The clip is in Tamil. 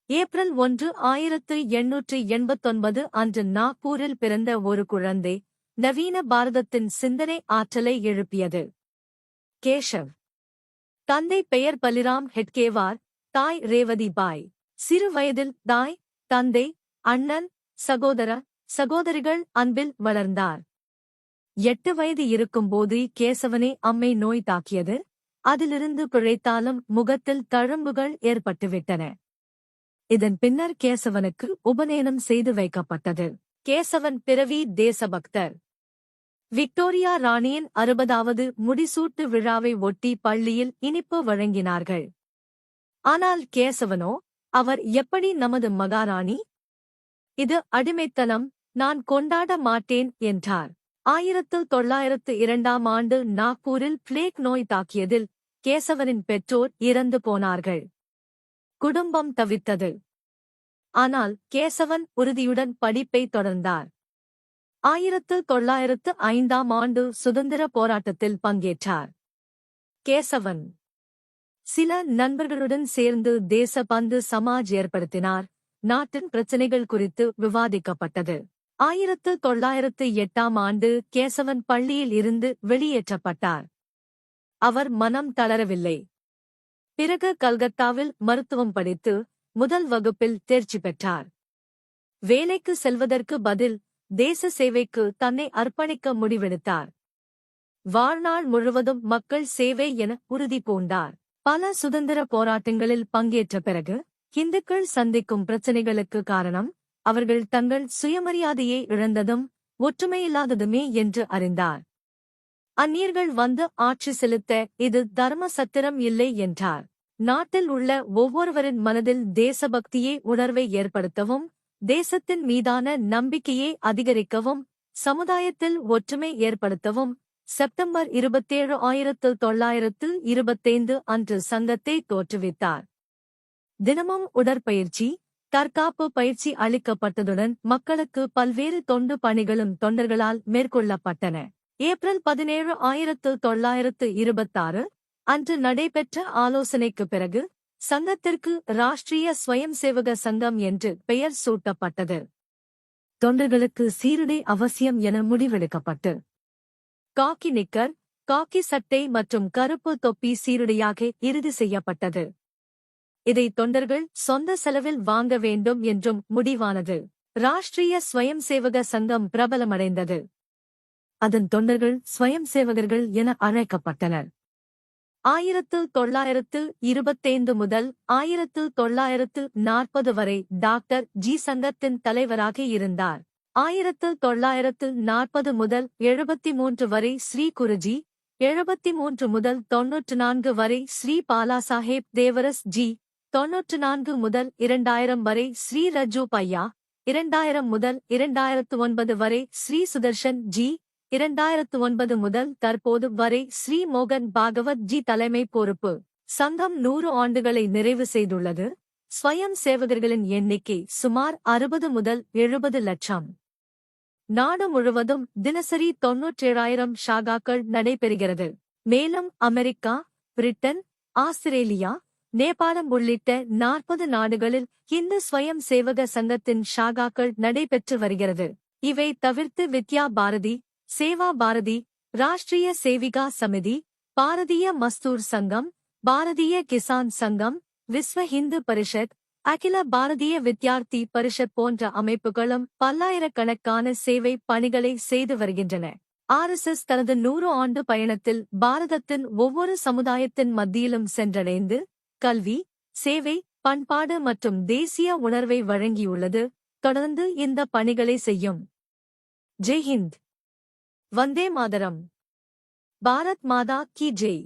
ஏப்ரல் 1 1889 அன்று நாக்பூரில் பிறந்த ஒரு குழந்தை நவீன பாரதத்தின் சிந்தனை ஆற்றலை எழுப்பியது. கேஷவ். தந்தை பெயர் பலிராம் ஹெட்கேவார், தாய் ரேவதி பாய். சிறு வயதில் தாய், தந்தை, அண்ணன், சகோதரிகள் அன்பில் வளர்ந்தார். 8 வயது இருக்கும்போது கேசவனை அம்மை நோய் தாக்கியது. அதிலிருந்து பிழைத்தாலும் முகத்தில் தழும்புகள் ஏற்பட்டுவிட்டன. இதன் பின்னர் கேசவனுக்கு உபநயனம் செய்து வைக்கப்பட்டது. கேசவன் பிறவி தேசபக்தர். விக்டோரியா ராணியின் 60வது முடிசூட்டு விழாவை ஒட்டி பள்ளியில் இனிப்பு வழங்கினார்கள். ஆனால் கேசவனோ, அவர் எப்படி நமது மகாராணி? இது அடிமைத்தனம், நான் கொண்டாட மாட்டேன் என்றார். 1902ஆம் ஆண்டு நாக்பூரில் பிளேக் நோய் தாக்கியதில் கேசவனின் பெற்றோர் இறந்து போனார்கள். குடும்பம் தவித்தது. ஆனால் கேசவன் உறுதியுடன் படிப்பை தொடர்ந்தார். 1905ஆம் ஆண்டு சுதந்திர போராட்டத்தில் பங்கேற்றார். கேசவன் சில நண்பர்களுடன் சேர்ந்து தேசபந்து சமாஜ் ஏற்படுத்தினார். நாட்டின் பிரச்சினைகள் குறித்து விவாதிக்கப்பட்டது. 1908ஆம் ஆண்டு கேசவன் பள்ளியில் இருந்து வெளியேற்றப்பட்டார். அவர் மனம் தளரவில்லை. பிறகு கல்கத்தாவில் மருத்துவம் படித்து முதல் வகுப்பில் தேர்ச்சி பெற்றார். வேலைக்கு செல்வதற்கு பதில் தேச சேவைக்கு தன்னை அர்ப்பணிக்க முடிவெடுத்தார். வாழ்நாள் முழுவதும் மக்கள் சேவை என உறுதி பூண்டார். பல சுதந்திர போராட்டங்களில் பங்கேற்ற பிறகு இந்துக்கள் சந்திக்கும் பிரச்சினைகளுக்கு காரணம் அவர்கள் தங்கள் சுயமரியாதையை இழந்ததும் ஒற்றுமையில்லாததுமே என்று அறிந்தார். அந்நியர்கள் வந்து ஆட்சி செலுத்த இது தர்ம சத்திரம் இல்லை என்றார். நாட்டில் உள்ள ஒவ்வொருவரின் மனதில் தேசபக்தியே உணர்வை ஏற்படுத்தவும், தேசத்தின் மீதான நம்பிக்கையை அதிகரிக்கவும், சமுதாயத்தில் ஒற்றுமை ஏற்படுத்தவும் செப்டம்பர் 27, 1925 அன்று சங்கத்தை தோற்றுவித்தார். தினமும் உடற்பயிற்சி, தற்காப்பு பயிற்சி அளிக்கப்பட்டதுடன் மக்களுக்கு பல்வேறு தொண்டு பணிகளும் தொண்டர்களால் மேற்கொள்ளப்பட்டன. ஏப்ரல் 17, 1926 அன்று நடைபெற்ற ஆலோசனைக்கு பிறகு சங்கத்திற்கு ராஷ்டிரிய ஸ்வயம் சேவக சங்கம் என்று பெயர் சூட்டப்பட்டது. தொண்டர்களுக்கு சீருடை அவசியம் என முடிவெடுக்கப்பட்டு காக்கி நிக்கர், காக்கி சட்டை மற்றும் கருப்பு தொப்பி சீருடையாக இறுதி செய்யப்பட்டது. இதை தொண்டர்கள் சொந்த செலவில் வாங்க வேண்டும் என்றும் முடிவானது. ராஷ்டிரிய ஸ்வயம் சேவக சங்கம் பிரபலமடைந்தது. அதன் தொண்டர்கள் ஸ்வயம் சேவகர்கள் என அழைக்கப்பட்டனர். 1925 முதல் 1940 வரை டாக்டர் ஜி சங்கத்தின் தலைவராக இருந்தார். 1940 முதல் 73 வரை ஸ்ரீ குருஜி, 73 முதல் 94 வரை ஸ்ரீ பாலாசாஹேப் தேவரஸ் ஜி, 94 முதல் 2000 வரை ஸ்ரீ ரஜு பையா, 2000 முதல் 2009 வரை ஸ்ரீ சுதர்ஷன் ஜி, 2009 முதல் தற்போது வரை ஸ்ரீ மோகன் பாகவத் ஜி தலைமை பொறுப்பு. சங்கம் 100 ஆண்டுகளை நிறைவு செய்துள்ளது. ஸ்வயம் சேவகர்களின் எண்ணிக்கை சுமார் 60 முதல் 70 லட்சம். நாடு முழுவதும் தினசரி 97,000 ஷாகாக்கள் நடைபெறுகிறது. மேலும் அமெரிக்கா, பிரிட்டன், ஆஸ்திரேலியா, நேபாளம் உள்ளிட்ட 40 நாடுகளில் இந்து ஸ்வயம் சேவக சங்கத்தின் ஷாகாக்கள் நடைபெற்று வருகிறது. இவை தவிர்த்து வித்யா பாரதி, சேவா பாரதி, ராஷ்டிரிய சேவிகா சமிதி, பாரதிய மஸ்தூர் சங்கம், பாரதிய கிசான் சங்கம், விஸ்வ ஹிந்து பரிஷத், அகில பாரதிய வித்யார்த்தி பரிஷத் போன்ற அமைப்புகளும் பல்லாயிரக்கணக்கான சேவை பணிகளை செய்து வருகின்றன. RSS தனது 100 ஆண்டு பயணத்தில் பாரதத்தின் ஒவ்வொரு சமுதாயத்தின் மத்தியிலும் சென்றடைந்து கல்வி, சேவை, பண்பாடு மற்றும் தேசிய உணர்வை வழங்கியுள்ளது. தொடர்ந்து இந்த பணிகளை செய்யும். ஜெய் ஹிந்த். வந்தே மாதரம். பாரத் மாதா கி ஜெய்.